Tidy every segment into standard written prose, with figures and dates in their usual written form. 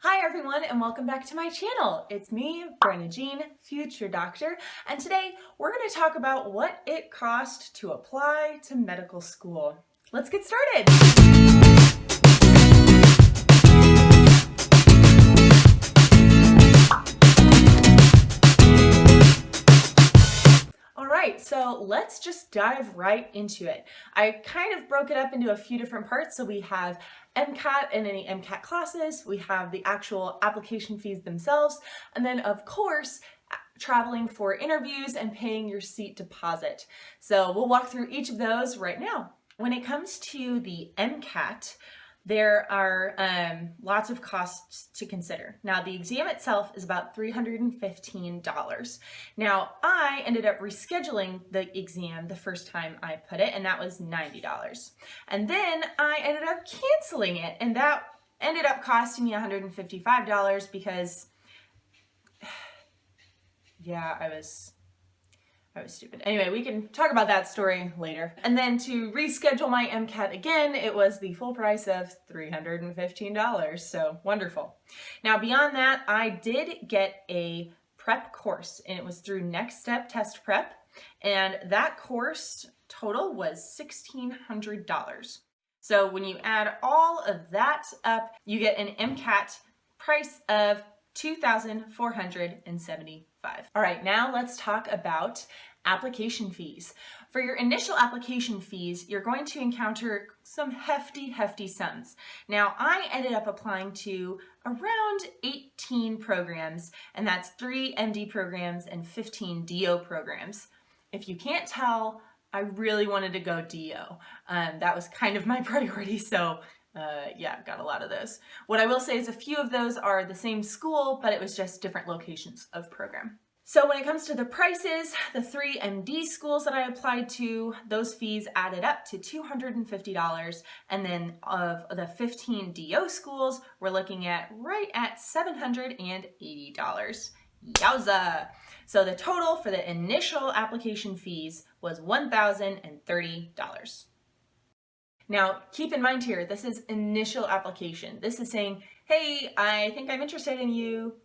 Hi everyone and welcome back to my channel. It's me, Brenna Jean, future doctor, and today we're going to talk about what it cost to apply to medical school. Let's get started. Alright, so let's just dive right into it. I kind of broke it up into a few different parts. So we have MCAT and any MCAT classes, we have the actual application fees themselves, and then of course, traveling for interviews and paying your seat deposit. So we'll walk through each of those right now. When it comes to the MCAT, there are lots of costs to consider. Now, the exam itself is about $315. Now, I ended up rescheduling the exam the first time I put it, and that was $90. And then I ended up canceling it, and that ended up costing me $155 because, yeah, I was stupid. Anyway, we can talk about that story later. And then to reschedule my MCAT again, it was the full price of $315. So wonderful. Now, beyond that, I did get a prep course, and it was through Next Step Test Prep. And that course total was $1,600. So when you add all of that up, you get an MCAT price of $2,475. All right, now let's talk about application fees. For your initial application fees, you're going to encounter some hefty sums. Now, I ended up applying to around 18 programs, and that's 3 MD programs and 15 DO programs. If you can't tell, I really wanted to go DO. That was kind of my priority, so yeah, got a lot of those. What I will say is a few of those are the same school, but it was just different locations of program. So when it comes to the prices, the 3 MD schools that I applied to, those fees added up to $250. And then of the 15 DO schools, we're looking at right at $780. Yowza! So the total for the initial application fees was $1,030. Now, keep in mind here, this is initial application. This is saying, hey, I think I'm interested in you.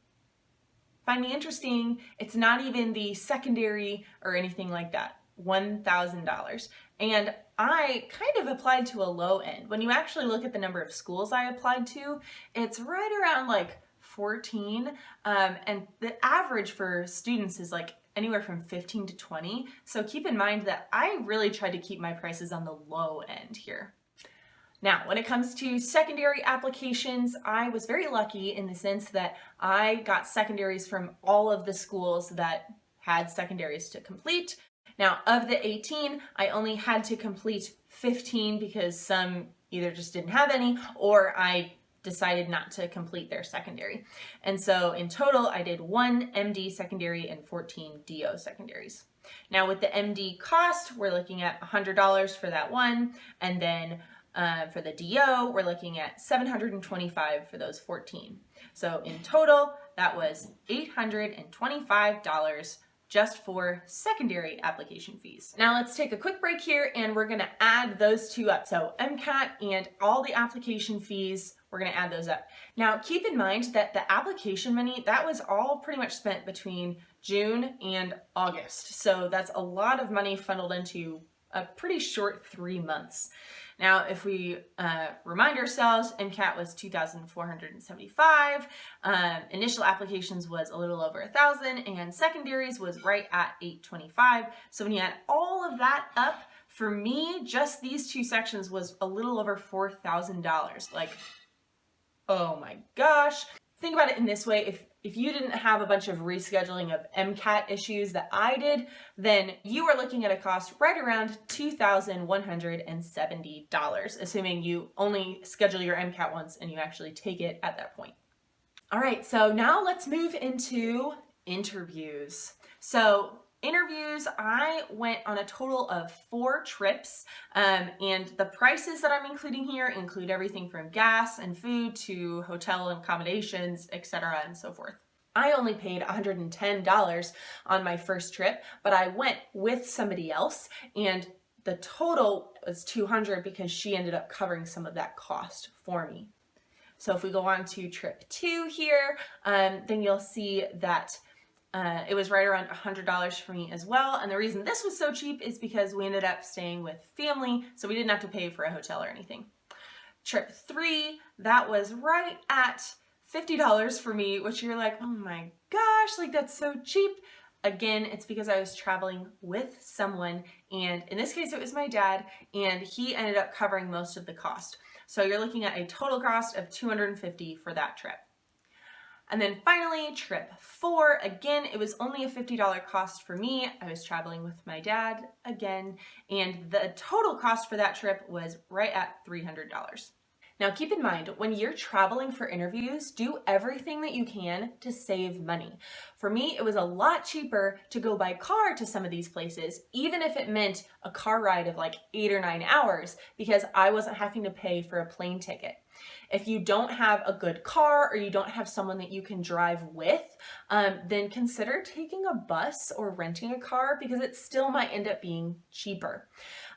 Find me interesting. It's not even the secondary or anything like that. $1,000. And I kind of applied to a low end. When you actually look at the number of schools I applied to, it's right around like 14. And the average for students is like anywhere from 15 to 20. So keep in mind that I really tried to keep my prices on the low end here. Now, when it comes to secondary applications, I was very lucky in the sense that I got secondaries from all of the schools that had secondaries to complete. Now, of the 18, I only had to complete 15 because some either just didn't have any or I decided not to complete their secondary. And so in total, I did 1 MD secondary and 14 DO secondaries. Now with the MD cost, we're looking at $100 for that one. And then for the DO, we're looking at $725 for those 14. So in total, that was $825 just for secondary application fees. Now let's take a quick break here and we're gonna add those two up. So MCAT and all the application fees, we're gonna add those up. Now keep in mind that the application money, that was all pretty much spent between June and August. So that's a lot of money funneled into a pretty short 3 months. Now, if we remind ourselves, MCAT was $2,475, initial applications was a little over $1,000, and secondaries was right at $825. So when you add all of that up, for me, just these 2 sections was a little over $4,000. Like, oh my gosh. Think about it in this way. If you didn't have a bunch of rescheduling of MCAT issues that I did, then you are looking at a cost right around $2,170, assuming you only schedule your MCAT once and you actually take it at that point. All right, so now let's move into interviews. So interviews, I went on a total of 4 trips, and the prices that I'm including here include everything from gas and food to hotel and accommodations, etc. and so forth. I only paid $110 on my first trip, but I went with somebody else, and the total was $200 because she ended up covering some of that cost for me. So if we go on to trip 2 here, then you'll see that it was right around $100 for me as well. And the reason this was so cheap is because we ended up staying with family, so we didn't have to pay for a hotel or anything. Trip 3, that was right at $50 for me, which you're like, oh my gosh, like that's so cheap. Again, it's because I was traveling with someone, and in this case it was my dad, and he ended up covering most of the cost. So you're looking at a total cost of $250 for that trip. And then finally, trip 4, again, it was only a $50 cost for me. I was traveling with my dad again, and the total cost for that trip was right at $300. Now keep in mind, when you're traveling for interviews, do everything that you can to save money. For me, it was a lot cheaper to go by car to some of these places, even if it meant a car ride of like 8 or 9 hours, because I wasn't having to pay for a plane ticket. If you don't have a good car or you don't have someone that you can drive with, then consider taking a bus or renting a car, because it still might end up being cheaper.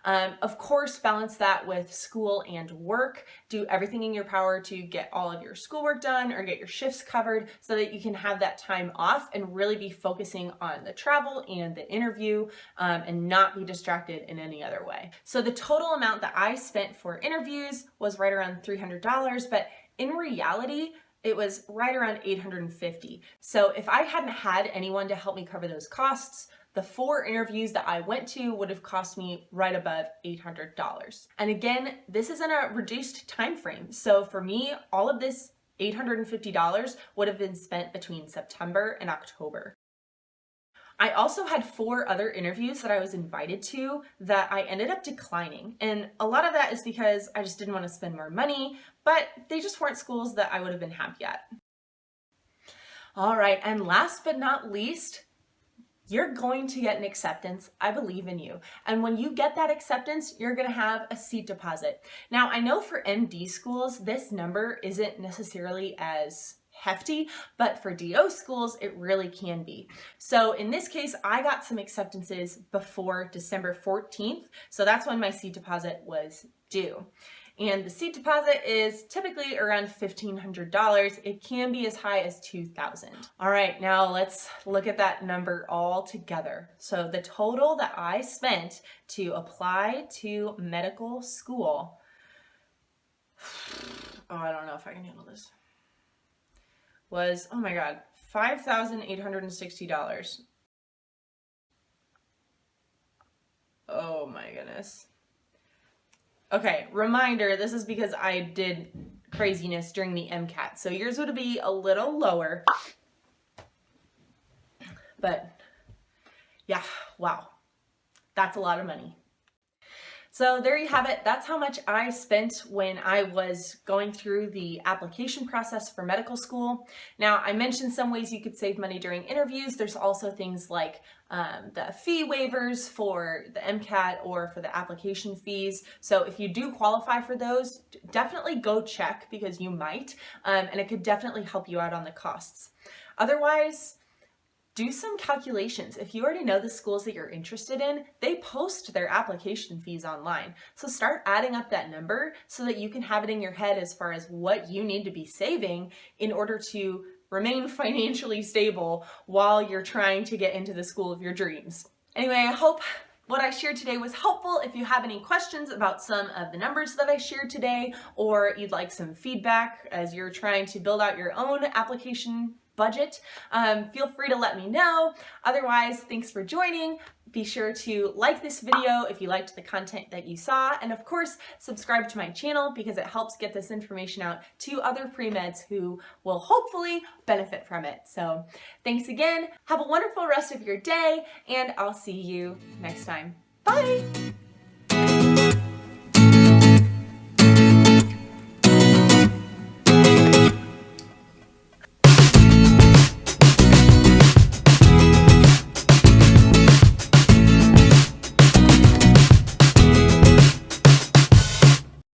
Of course, balance that with school and work. Do everything in your power to get all of your schoolwork done or get your shifts covered so that you can have that time off and really be focusing on the travel and the interview, and not be distracted in any other way. So the total amount that I spent for interviews was right around $300, but in reality, it was right around $850. So if I hadn't had anyone to help me cover those costs, the 4 interviews that I went to would have cost me right above $800. And again, this is in a reduced time frame. So for me, all of this $850 would have been spent between September and October. I also had 4 other interviews that I was invited to that I ended up declining. And a lot of that is because I just didn't want to spend more money, but they just weren't schools that I would have been happy at. All right, and last but not least, you're going to get an acceptance. I believe in you. And when you get that acceptance, you're going to have a seat deposit. Now, I know for MD schools, this number isn't necessarily as hefty, but for DO schools, it really can be. So in this case, I got some acceptances before December 14th. So that's when my seat deposit was due. And the seat deposit is typically around $1,500. It can be as high as $2,000. All right, now let's look at that number all together. So the total that I spent to apply to medical school, oh, I don't know if I can handle this, was, oh my God, $5,860. Oh my goodness. Okay, reminder, this is because I did craziness during the MCAT. So yours would be a little lower. But yeah, wow. That's a lot of money. So there you have it. That's how much I spent when I was going through the application process for medical school. Now, I mentioned some ways you could save money during interviews. There's also things like the fee waivers for the MCAT or for the application fees. So if you do qualify for those, definitely go check, because you might, and it could definitely help you out on the costs. Otherwise, do some calculations. If you already know the schools that you're interested in, they post their application fees online. So start adding up that number so that you can have it in your head as far as what you need to be saving in order to remain financially stable while you're trying to get into the school of your dreams. Anyway, I hope what I shared today was helpful. If you have any questions about some of the numbers that I shared today, or you'd like some feedback as you're trying to build out your own application budget, feel free to let me know. Otherwise, thanks for joining. Be sure to like this video if you liked the content that you saw, and of course, subscribe to my channel because it helps get this information out to other pre-meds who will hopefully benefit from it. So thanks again. Have a wonderful rest of your day, and I'll see you next time. Bye!